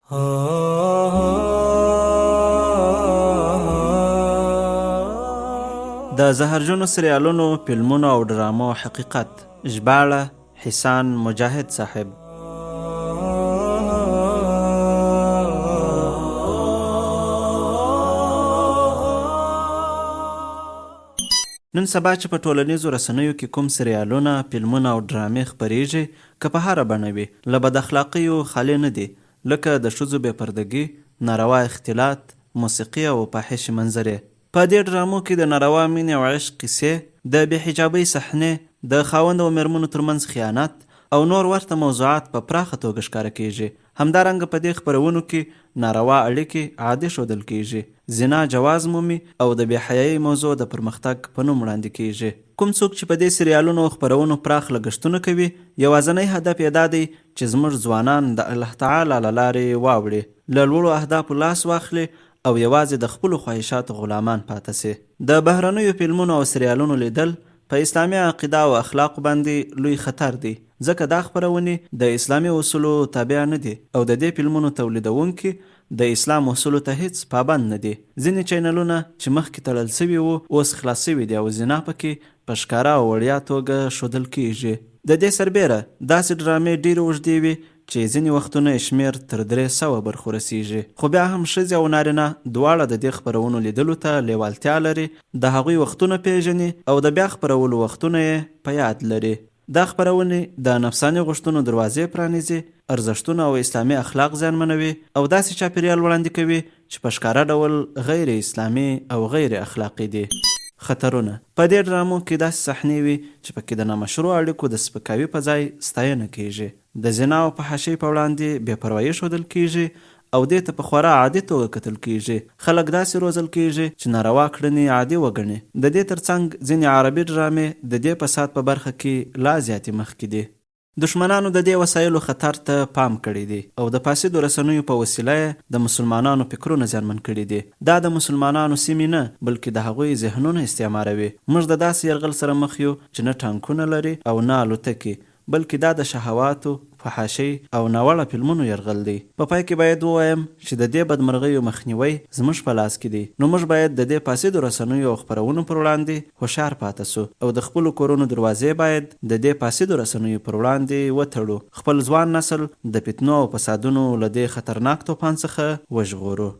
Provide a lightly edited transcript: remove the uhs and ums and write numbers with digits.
د زهرجنو سریالونو، فلمونو او ډرامو حقیقت. ژباړه حسان مجاهد صاحب. نن سبا چې په ټولنیزو رسنیو کې کوم سریالونه، فلمونه او ډرامې خپریږي، که په هره بڼه وي، له بد اخلاقیو خالي نه دي، لکه د ښځو بې پردګي، ناروا اختلاط، موسیقي او فاحشې منظرې. په دې ډرامو کې د ناروا مینې او عشق کیسې، د بې حجابۍ صحنې، د خاوند او مېرمنو ترمنځ خیانت او نور ورته موضوعات په پراخه توګه ښکاره کیږي. همدارنګه په دې خپرونو کې ناروا اړیکې عادي ښودل کیږي، زنا جواز مومي او د بې حیایۍ موضوع د پرمختګ په نوم وړاندې کیږي. کوم څوک چې په دې سریالونو او خپرونو پراخ لګښتونه کوي، یوازینی هدف یې دا دی چې زموږ ځوانان د الله تعالی له لارې واوړي، له لوړو اهدافو لاس واخلي او یوازې د خپلو خواهشاتو غلامان پاته سي. د بهرنیو فلمونو او سریالونو لیدل په اسلامي عقیده او اخلاقو باندې لوی خطر دی، ځکه دا خپرونې د اسلامي اصولو تابع نه دي او د دې فلمونو تولیدونکي د اسلام اصولو ته هیڅ پابند نه دي. ځینې چینلونه چې مخکې تړل سوي وو اوس خلاص سوي دي او زنا پکې په ښکاره او وړیا توګه ښودل کیږي. د دې سربیره داسې ډرامې ډېرې اوږدې وي چې ځینې وختونه یې شمېر تر 300 برخو رسیږي، خو بیا هم ښځې او نارینه دواړه د دې خپرونو لیدلو ته لیوالتیا لري، د هغوی وختونه پیژني او د بیا خپرولو وختونه یې په یاد لري. دا خپرونې د نفساني غوښتنو دروازې پرانیزي، ارزښتونه او اسلامي اخلاق زیانمنوي او داسې چاپیریال وړاندې کوي چې په ښکاره ډول غیر اسلامي او غیر اخلاقي دي. خطرونه: په دې ډرامو کې داسې صحنې وي چې پکې د نامشروع اړیکو د سپکاوي په ځای ستاینه کیږي، د زنا او فحاشۍ په وړاندې بې پروایي ښودل کیږي او دې ته په خورا عادي توګه کتل کیږي. خلک داسې روزل کیږي چې ناروا کړنې عادي وګڼي. د دې ترڅنګ ځینې عربي ډرامې د دې فساد په برخه کې لا زیاتې مخکې دي. دشمنانو د دې وسایلو خطر ته پام کړی دی او د فاسدو رسنیو په وسیله د مسلمانانو فکرونه زیانمن کړي دي. دا د مسلمانانو سیمې نه، بلکې د هغوی ذهنونه استعماروي. موږ د داسې یرغل سره مخ یو چې نه ټانکونه لري او نه الوتکې، بلکې دا د شهواتو، فحاشۍ او ناوړه فلمونو یرغل دی. په پای کې باید ووایم چې د دې بدمرغیو مخنیوی زموږ په لاس کې دی، نو موږ باید د دې فاسدو رسنیو او خپرونو پر وړاندې هوښیار پاته سو او د خپلو کورونو دروازې باید د دې فاسدو رسنیو پر وړاندې وتړو. خپل ځوان نسل د فتنو او فسادونو له دې خطرناک توپان څخه وژغورو.